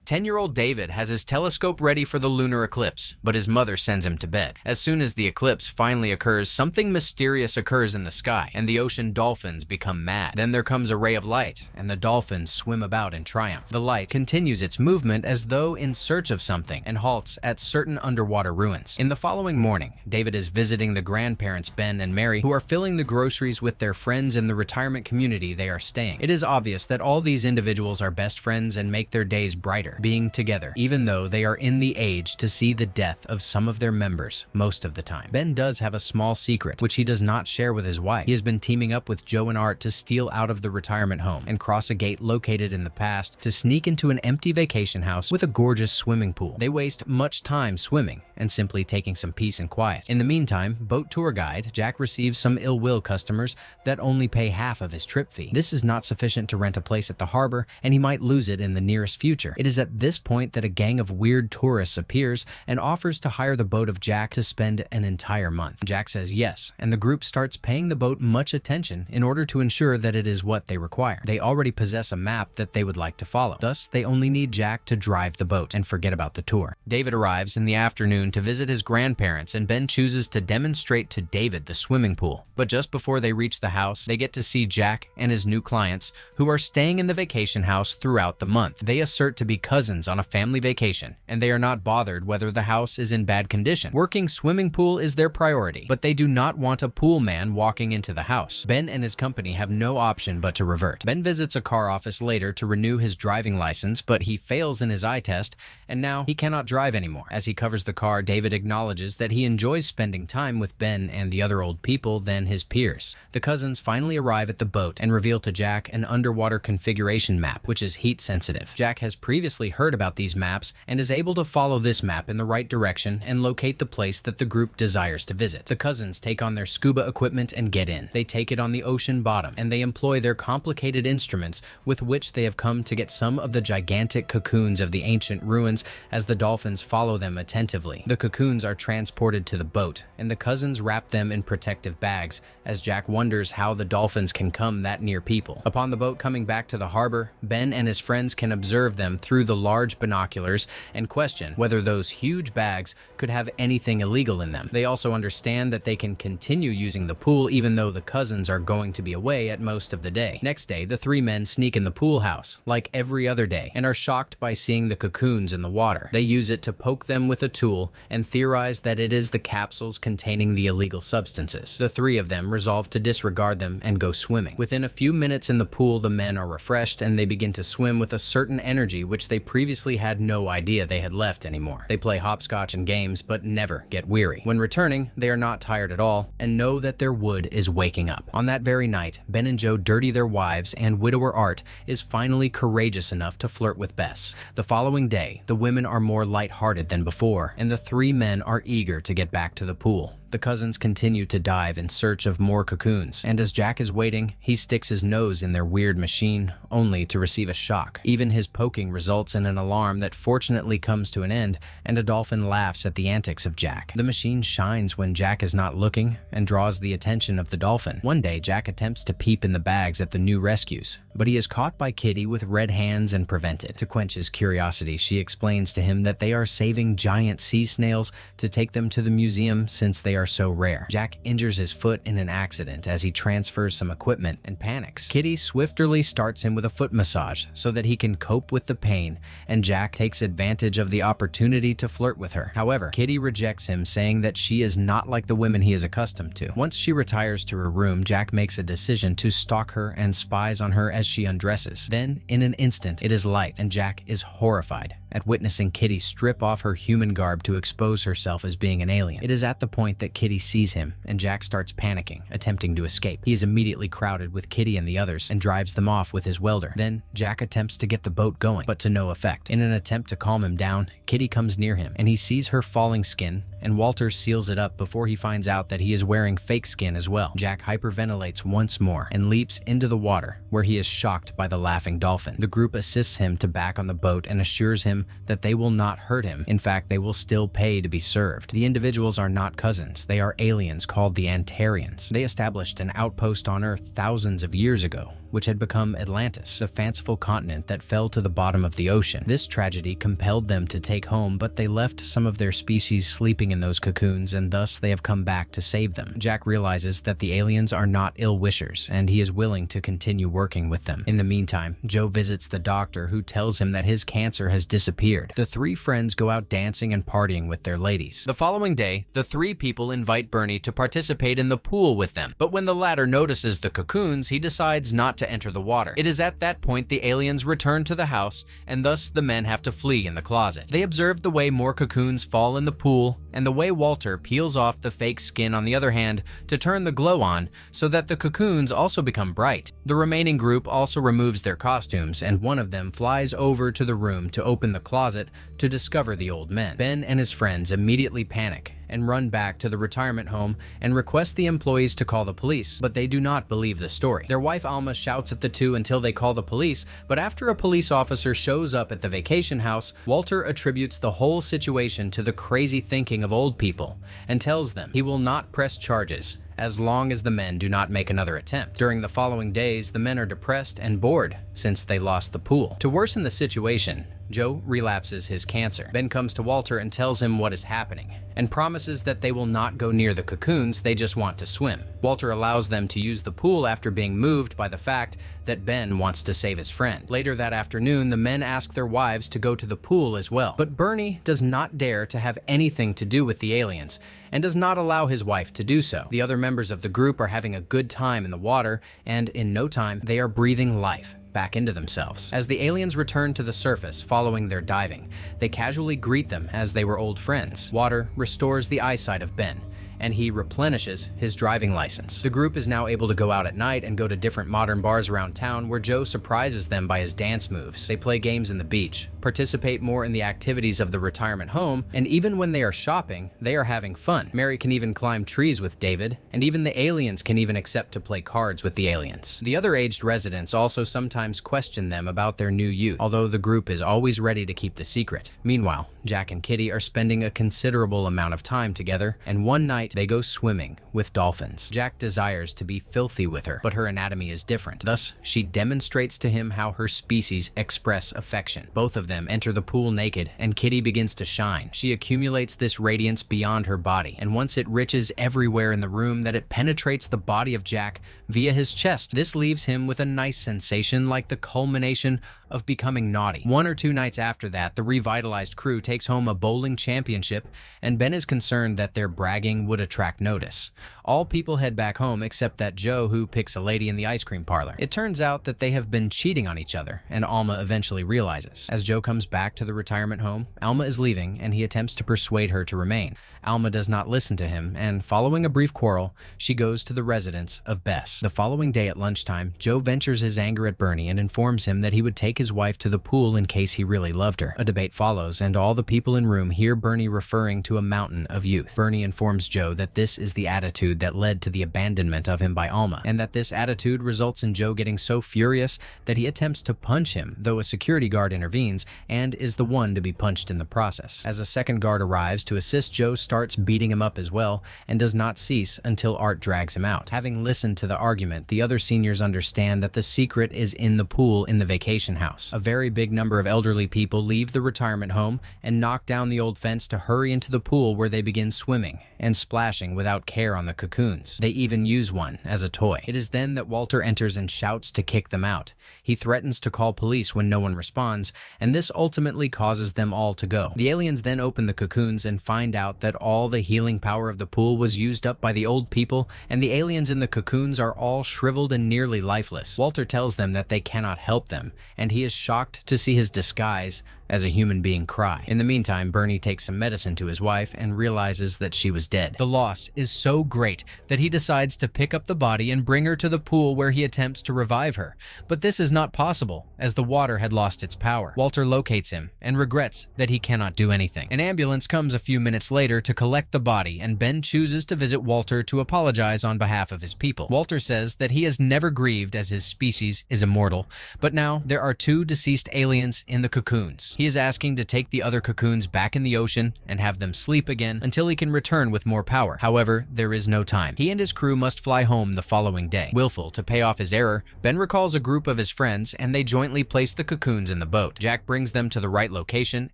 10-year-old David has his telescope ready for the lunar eclipse, but his mother sends him to bed. As soon as the eclipse finally occurs, something mysterious occurs in the sky, and the ocean dolphins become mad. Then there comes a ray of light, and the dolphins swim about in triumph. The light continues its movement as though in search of something, and halts at certain underwater ruins. In the following morning, David is visiting the grandparents Ben and Mary, who are filling the groceries with their friends in the retirement community they are staying. It is obvious that all these individuals are best friends and make their days brighter being together, even though they are in the age to see the death of some of their members most of the time. Ben does have a small secret, which he does not share with his wife. He has been teaming up with Joe and Art to steal out of the retirement home and cross a gate located in the past to sneak into an empty vacation house with a gorgeous swimming pool. They waste much time swimming and simply taking some peace and quiet. In the meantime, boat tour guide Jack receives some ill-will customers that only pay half of his trip fee. This is not sufficient to rent a place at the harbor, and he might lose it in the nearest future. It is at this point that a gang of weird tourists appears and offers to hire the boat of Jack to spend an entire month. Jack says yes, and the group starts paying the boat much attention in order to ensure that it is what they require. They already possess a map that they would like to follow. Thus, they only need Jack to drive the boat and forget about the tour. David arrives in the afternoon to visit his grandparents, and Ben chooses to demonstrate to David the swimming pool. But just before they reach the house, they get to see Jack and his new clients, who are staying in the vacation house throughout the month. They assert to be cousins on a family vacation, and they are not bothered whether the house is in bad condition. Working swimming pool is their priority, but they do not want a pool man walking into the house. Ben and his company have no option but to revert. Ben visits a car office later to renew his driving license, but he fails in his eye test, and now he cannot drive anymore. As he covers the car, David acknowledges that he enjoys spending time with Ben and the other old people than his peers. The cousins finally arrive at the boat and reveal to Jack an underwater configuration map, which is heat sensitive. Jack has previously heard about these maps and is able to follow this map in the right direction and locate the place that the group desires to visit. The cousins take on their scuba equipment and get in. They take it on the ocean bottom, and they employ their complicated instruments with which they have come to get some of the gigantic cocoons of the ancient ruins as the dolphins follow them attentively. The cocoons are transported to the boat, and the cousins wrap them in protective bags as Jack wonders how the dolphins can come that near people. Upon the boat coming back to the harbor, Ben and his friends can observe them through the large binoculars and question whether those huge bags could have anything illegal in them. They also understand that they can continue using the pool even though the cousins are going to be away at most of the day. Next day, the three men sneak in the pool house, like every other day, and are shocked by seeing the cocoons in the water. They use it to poke them with a tool and theorize that it is the capsules containing the illegal substances. The three of them resolve to disregard them and go swimming. Within a few minutes in the pool, the men are refreshed and they begin to swim with a certain energy which they previously had no idea they had left anymore. They play hopscotch and games, but never get weary. When returning, they are not tired at all and know that their wood is waking up. On that very night, Ben and Joe dirty their wives, and widower Art is finally courageous enough to flirt with Bess. The following day, the women are more lighthearted than before, and the three men are eager to get back to the pool. The cousins continue to dive in search of more cocoons, and as Jack is waiting, he sticks his nose in their weird machine, only to receive a shock. Even his poking results in an alarm that fortunately comes to an end, and a dolphin laughs at the antics of Jack. The machine shines when Jack is not looking and draws the attention of the dolphin. One day, Jack attempts to peep in the bags at the new rescues, but he is caught by Kitty with red hands and prevented. To quench his curiosity, she explains to him that they are saving giant sea snails to take them to the museum since they are so rare. Jack injures his foot in an accident as he transfers some equipment and panics. Kitty swiftly starts him with a foot massage so that he can cope with the pain, and Jack takes advantage of the opportunity to flirt with her. However, Kitty rejects him, saying that she is not like the women he is accustomed to. Once she retires to her room, Jack makes a decision to stalk her and spies on her as she undresses. Then, in an instant, it is light, and Jack is horrified at witnessing Kitty strip off her human garb to expose herself as being an alien. It is at the point that Kitty sees him, and Jack starts panicking, attempting to escape. He is immediately crowded with Kitty and the others and drives them off with his welder. Then, Jack attempts to get the boat going, but to no effect. In an attempt to calm him down, Kitty comes near him, and he sees her falling skin and Walter seals it up before he finds out that he is wearing fake skin as well. Jack hyperventilates once more and leaps into the water, where he is shocked by the laughing dolphin. The group assists him to back on the boat and assures him that they will not hurt him. In fact, they will still pay to be served. The individuals are not cousins. They are aliens called the Antarians. They established an outpost on Earth thousands of years ago, which had become Atlantis, the fanciful continent that fell to the bottom of the ocean. This tragedy compelled them to take home, but they left some of their species sleeping in those cocoons, and thus they have come back to save them. Jack realizes that the aliens are not ill-wishers, and he is willing to continue working with them. In the meantime, Joe visits the doctor, who tells him that his cancer has disappeared. The three friends go out dancing and partying with their ladies. The following day, the three people invite Bernie to participate in the pool with them, but when the latter notices the cocoons, he decides not to enter the water. It is at that point the aliens return to the house, and thus the men have to flee in the closet. They observe the way more cocoons fall in the pool, and the way Walter peels off the fake skin on the other hand to turn the glow on so that the cocoons also become bright. The remaining group also removes their costumes, and one of them flies over to the room to open the closet to discover the old men. Ben and his friends immediately panic and run back to the retirement home and request the employees to call the police, but they do not believe the story. Their wife Alma shouts at the two until they call the police, but after a police officer shows up at the vacation house, Walter attributes the whole situation to the crazy thinking of old people and tells them he will not press charges as long as the men do not make another attempt. During the following days, the men are depressed and bored since they lost the pool. To worsen the situation, Joe relapses his cancer. Ben comes to Walter and tells him what is happening, and promises that they will not go near the cocoons, they just want to swim. Walter allows them to use the pool after being moved by the fact that Ben wants to save his friend. Later that afternoon, the men ask their wives to go to the pool as well, but Bernie does not dare to have anything to do with the aliens, and does not allow his wife to do so. The other members of the group are having a good time in the water, and in no time, they are breathing life back into themselves. As the aliens return to the surface following their diving, they casually greet them as they were old friends. Water restores the eyesight of Ben, and he replenishes his driving license. The group is now able to go out at night and go to different modern bars around town where Joe surprises them by his dance moves. They play games in the beach, participate more in the activities of the retirement home, and even when they are shopping, they are having fun. Mary can even climb trees with David, and even the aliens can even accept to play cards with the aliens. The other aged residents also sometimes question them about their new youth, although the group is always ready to keep the secret. Meanwhile, Jack and Kitty are spending a considerable amount of time together, and one night they go swimming with dolphins. Jack desires to be filthy with her, but her anatomy is different. Thus, she demonstrates to him how her species express affection. Both of them enter the pool naked, and Kitty begins to shine. She accumulates this radiance beyond her body, and once it reaches everywhere in the room that it penetrates the body of Jack via his chest. This leaves him with a nice sensation, like the culmination of becoming naughty. 1 or 2 nights after that, the revitalized crew takes home a bowling championship, and Ben is concerned that their bragging would attract notice. All people head back home except that Joe, who picks a lady in the ice cream parlor. It turns out that they have been cheating on each other, and Alma eventually realizes. As Joe comes back to the retirement home, Alma is leaving, and he attempts to persuade her to remain. Alma does not listen to him, and following a brief quarrel, she goes to the residence of Bess. The following day at lunchtime, Joe ventures his anger at Bernie and informs him that he would take his wife to the pool in case he really loved her. A debate follows, and all the people in room hear Bernie referring to a mountain of youth. Bernie informs Joe that this is the attitude that led to the abandonment of him by Alma, and that this attitude results in Joe getting so furious that he attempts to punch him, though a security guard intervenes and is the one to be punched in the process. As a second guard arrives to assist, Joe starts beating him up as well, and does not cease until Art drags him out. Having listened to the argument, the other seniors understand that the secret is in the pool in the vacation house. A very big number of elderly people leave the retirement home and knock down the old fence to hurry into the pool, where they begin swimming and splashing without care on the cocoons. They even use one as a toy. It is then that Walter enters and shouts to kick them out. He threatens to call police when no one responds, and this ultimately causes them all to go. The aliens then open the cocoons and find out that all the healing power of the pool was used up by the old people, and the aliens in the cocoons are all shriveled and nearly lifeless. Walter tells them that they cannot help them, and he is shocked to see his disguise as a human being cry. In the meantime, Bernie takes some medicine to his wife and realizes that she was dead. The loss is so great that he decides to pick up the body and bring her to the pool where he attempts to revive her. But this is not possible, as the water had lost its power. Walter locates him and regrets that he cannot do anything. An ambulance comes a few minutes later to collect the body, and Ben chooses to visit Walter to apologize on behalf of his people. Walter says that he has never grieved as his species is immortal, but now there are 2 deceased aliens in the cocoons. He is asking to take the other cocoons back in the ocean and have them sleep again until he can return with more power. However, there is no time. He and his crew must fly home the following day. Willful to pay off his error, Ben recalls a group of his friends and they jointly place the cocoons in the boat. Jack brings them to the right location,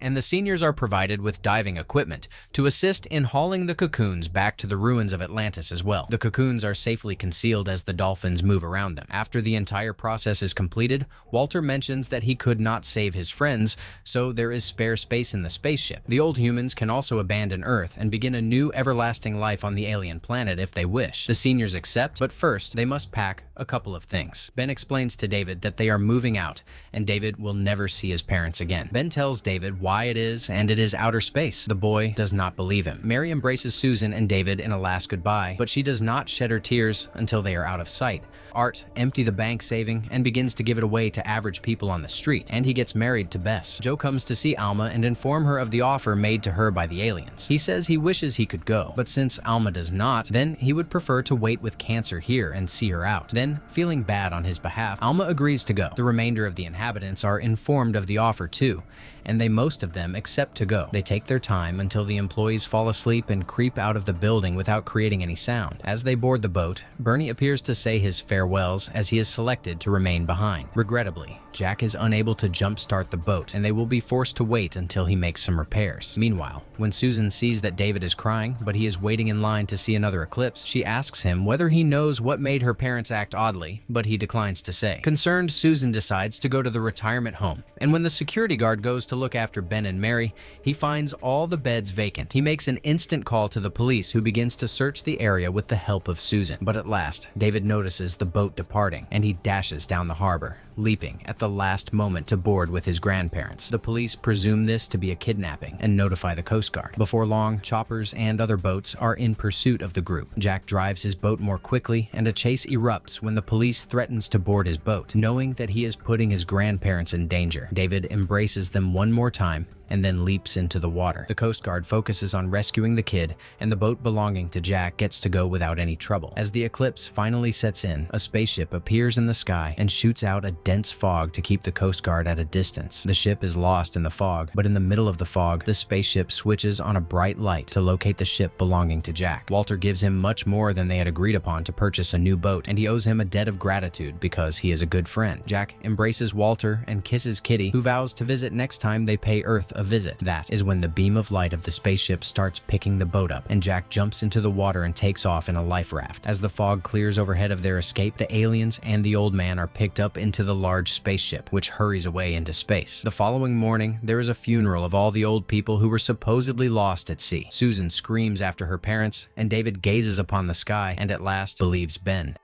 and the seniors are provided with diving equipment to assist in hauling the cocoons back to the ruins of Atlantis as well. The cocoons are safely concealed as the dolphins move around them. After the entire process is completed, Walter mentions that he could not save his friends, so there is spare space in the spaceship. The old humans can also abandon Earth and begin a new everlasting life on the alien planet if they wish. The seniors accept, but first they must pack a couple of things. Ben explains to David that they are moving out, and David will never see his parents again. Ben tells David why it is, and it is outer space. The boy does not believe him. Mary embraces Susan and David in a last goodbye, but she does not shed her tears until they are out of sight. Art empties the bank saving and begins to give it away to average people on the street, and he gets married to Bess. Joe comes to see Alma and inform her of the offer made to her by the aliens. He says he wishes he could go, but since Alma does not, then he would prefer to wait with cancer here and see her out. Then, feeling bad on his behalf, Alma agrees to go. The remainder of the inhabitants are informed of the offer too, and most of them accept to go. They take their time until the employees fall asleep and creep out of the building without creating any sound. As they board the boat, Bernie appears to say his farewells as he is selected to remain behind. Regrettably, Jack is unable to jumpstart the boat, and they will be forced to wait until he makes some repairs. Meanwhile, when Susan sees that David is crying, but he is waiting in line to see another eclipse, she asks him whether he knows what made her parents act oddly, but he declines to say. Concerned, Susan decides to go to the retirement home, and when the security guard goes to look after Ben and Mary, he finds all the beds vacant. He makes an instant call to the police, who begins to search the area with the help of Susan. But at last, David notices the boat departing, and he dashes down the harbor, leaping at the last moment to board with his grandparents. The police presume this to be a kidnapping and notify the Coast Guard. Before long, choppers and other boats are in pursuit of the group. Jack drives his boat more quickly, and a chase erupts when the police threatens to board his boat, knowing that he is putting his grandparents in danger. David embraces them one more time and then leaps into the water. The Coast Guard focuses on rescuing the kid, and the boat belonging to Jack gets to go without any trouble. As the eclipse finally sets in, a spaceship appears in the sky and shoots out a dense fog to keep the Coast Guard at a distance. The ship is lost in the fog, but in the middle of the fog, the spaceship switches on a bright light to locate the ship belonging to Jack. Walter gives him much more than they had agreed upon to purchase a new boat, and he owes him a debt of gratitude because he is a good friend. Jack embraces Walter and kisses Kitty, who vows to visit next time they pay Earth a visit. That is when the beam of light of the spaceship starts picking the boat up, and Jack jumps into the water and takes off in a life raft. As the fog clears overhead of their escape, the aliens and the old man are picked up into the large spaceship, which hurries away into space. The following morning, there is a funeral of all the old people who were supposedly lost at sea. Susan screams after her parents, and David gazes upon the sky and at last believes Ben.